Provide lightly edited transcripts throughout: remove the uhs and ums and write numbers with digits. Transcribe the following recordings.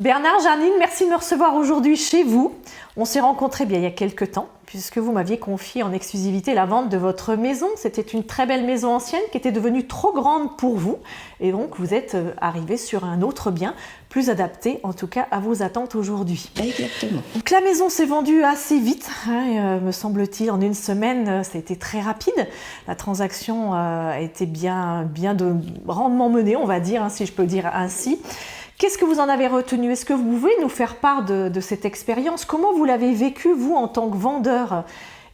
Bernard, Janine, merci de me recevoir aujourd'hui chez vous. On s'est rencontrés il y a quelques temps, puisque vous m'aviez confié en exclusivité la vente de votre maison. C'était une très belle maison ancienne qui était devenue trop grande pour vous. Et donc, vous êtes arrivé sur un autre bien, plus adapté en tout cas à vos attentes aujourd'hui. Exactement. Donc, la maison s'est vendue assez vite, me semble-t-il. En une semaine, ça a été très rapide. La transaction a été bien de rendement menée, on va dire, si je peux dire ainsi. Qu'est-ce que vous en avez retenu? Est-ce que vous pouvez nous faire part de cette expérience? Comment vous l'avez vécue, vous, en tant que vendeur?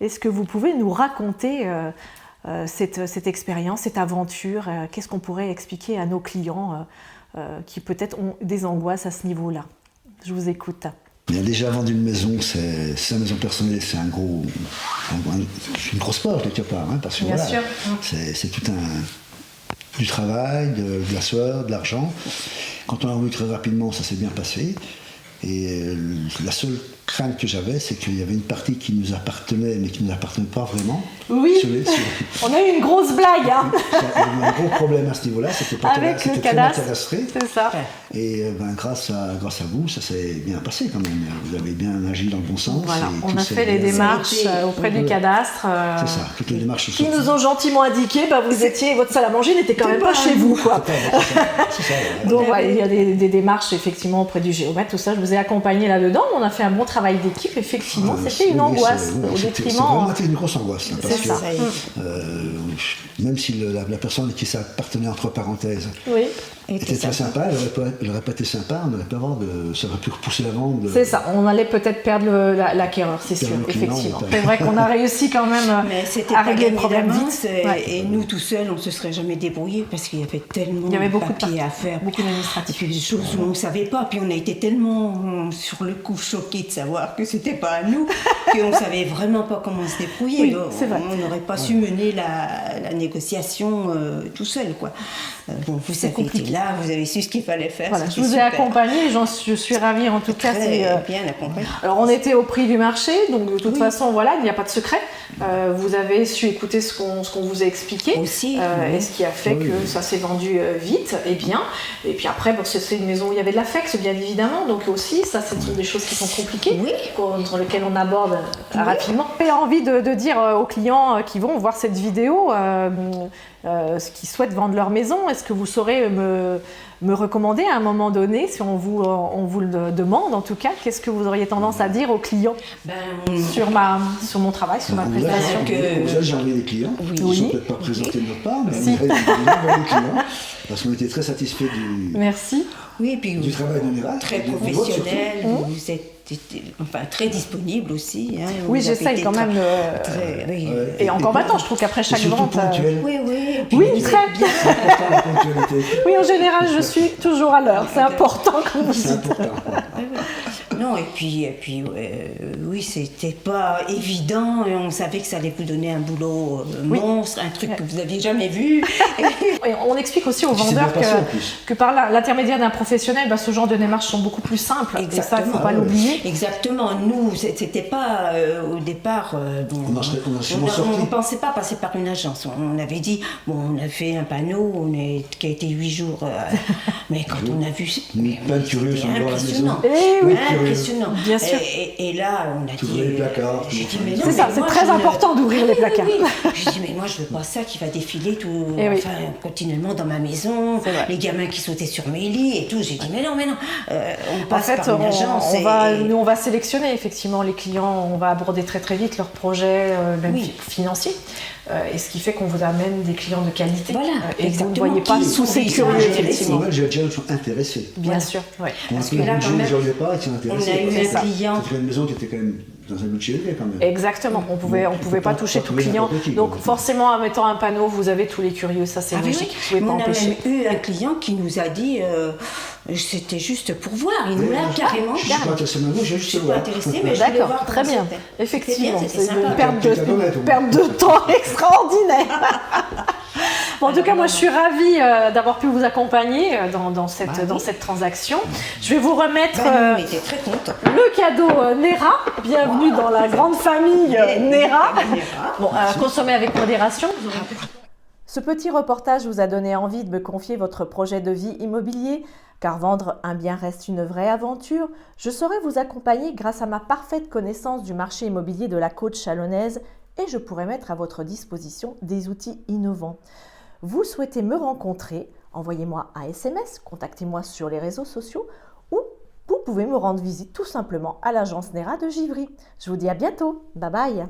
Est-ce que vous pouvez nous raconter cette expérience, cette aventure? Qu'est-ce qu'on pourrait expliquer à nos clients qui peut-être ont des angoisses à ce niveau-là? Je vous écoute. Bien, déjà, vendre une maison, c'est sa maison personnelle, c'est une grosse porte quelque part, parce que Bien voilà, sûr. c'est tout du travail, de la sueur, de l'argent. Quand on a vendu très rapidement, ça s'est bien passé. Et la seule crainte que j'avais, c'est qu'il y avait une partie qui nous appartenait, mais qui ne nous appartenait pas vraiment. Oui, on a eu une grosse blague. Hein. Il y a eu un gros problème à ce niveau-là, c'était le cadastre, c'est ça. Et grâce à vous, ça s'est bien passé quand même. Vous avez bien agi dans le bon sens. Voilà, on a fait les démarches auprès du cadastre. C'est ça, toutes les démarches qui nous ont gentiment indiqué, votre salle à manger n'était quand même pas chez vous, quoi. C'est ça, Donc il y a des démarches effectivement auprès du géomètre, tout ça. Je vous ai accompagné là-dedans. On a fait un bon travail d'équipe. Effectivement, c'était une angoisse au détriment. C'est vraiment une grosse angoisse. C'est ça. Même si la personne qui s'appartenait entre parenthèses était très sympa, elle n'aurait pas été sympa, on n'aurait pas ça aurait pu repousser la vente. C'est ça, on allait peut-être perdre l'acquéreur, c'est sûr, effectivement. C'est vrai qu'on a réussi quand même à régler le problème vite. Et nous, tout seuls, on ne se serait jamais débrouillés parce qu'il y avait tellement de papiers à faire. Beaucoup d'administratifs. Et puis des choses où on ne savait pas, puis on a été tellement sur le coup choqués de savoir que c'était pas à nous, qu'on ne savait vraiment pas comment se débrouiller. Oui, c'est vrai. On n'aurait pas su mener la négociation tout seul, quoi. Bon, vous avez été là, vous avez su ce qu'il fallait faire. Voilà, je vous ai accompagné, je suis ravie en tout cas. Bien accompagné. Alors on était au prix du marché, donc de toute façon, voilà, il n'y a pas de secret. Vous avez su écouter ce qu'on vous a expliqué. Aussi. Et ce qui a fait que ça s'est vendu vite et bien. Et puis après, c'est une maison où il y avait de l'affect, bien évidemment. Donc aussi, ça, ce sont des choses qui sont compliquées, sur lesquelles on aborde rapidement. J'ai envie de dire aux clients qui vont voir cette vidéo, qui souhaitent vendre leur maison, est-ce que vous saurez me recommander à un moment donné, si on vous le demande en tout cas, qu'est-ce que vous auriez tendance à dire aux clients sur mon travail, sur ma prestation? Déjà, j'ai envoyé des clients, ils ne sont peut-être pas présentés de notre part, mais Si. on a envoyé des clients, parce qu'on était très satisfaits du travail de Néra. Très professionnel, vous êtes très disponible aussi. Oui, j'essaye quand même. Et encore maintenant, je trouve qu'après chaque vente. Oui, très bien. Oui, en général, je suis toujours à l'heure. C'est important, comme vous dites. Non, et puis oui, c'était pas évident. Et on savait que ça allait vous donner un boulot monstre, un truc que vous n'aviez jamais vu. Et on explique aussi aux vendeurs que par l'intermédiaire d'un professionnel, ce genre de démarches sont beaucoup plus simples. Exactement. Et ça, il ne faut pas l'oublier. Exactement. Nous, c'était pas au départ. On ne pensait pas passer par une agence. On avait dit, on a fait un panneau qui a été 8 jours. Mais quand on a vu. Plein de curieux sont venus à la maison. Impressionnant. Bien sûr. Et là, on a dit. Ouvrir les placards. C'est ça, c'est très important d'ouvrir les placards. Je dis, mais moi, je veux pas ça qui va défiler continuellement dans ma maison. Les gamins qui sautaient sur mes lits et tout. J'ai dit, mais non. On passe par une agence. Nous, on va sélectionner effectivement les clients. On va aborder très très vite leurs projets, même financiers. Et ce qui fait qu'on vous amène des clients de qualité. Et que vous ne voyez pas tous ces curieux, effectivement. J'ai déjà intéressés. Bien sûr, oui. Parce que là, quand même, on a eu un client. C'était une maison qui était quand même dans un budget élevé, quand même. Exactement, on pouvait pas toucher tout client. Donc forcément, en mettant un panneau, vous avez tous les curieux, ça c'est logique. Vous pouvez pas empêcher. On a même eu un client qui nous a dit, c'était juste pour voir. Il nous l'a carrément. Je ne suis pas intéressé maintenant, j'ai juste voir. D'accord, très bien. Effectivement, c'est une perte de temps extraordinaire. Bon, en tout cas, moi, je suis ravie d'avoir pu vous accompagner dans cette transaction. Je vais vous remettre on était très contents. Le cadeau Néra. Bienvenue dans la grande famille Néra. Bon, consommez avec modération. Ce petit reportage vous a donné envie de me confier votre projet de vie immobilier. Car vendre un bien reste une vraie aventure, je saurai vous accompagner grâce à ma parfaite connaissance du marché immobilier de la côte chalonnaise et je pourrai mettre à votre disposition des outils innovants. Vous souhaitez me rencontrer? Envoyez-moi un SMS, contactez-moi sur les réseaux sociaux ou vous pouvez me rendre visite tout simplement à l'agence Nera de Givry. Je vous dis à bientôt. Bye bye.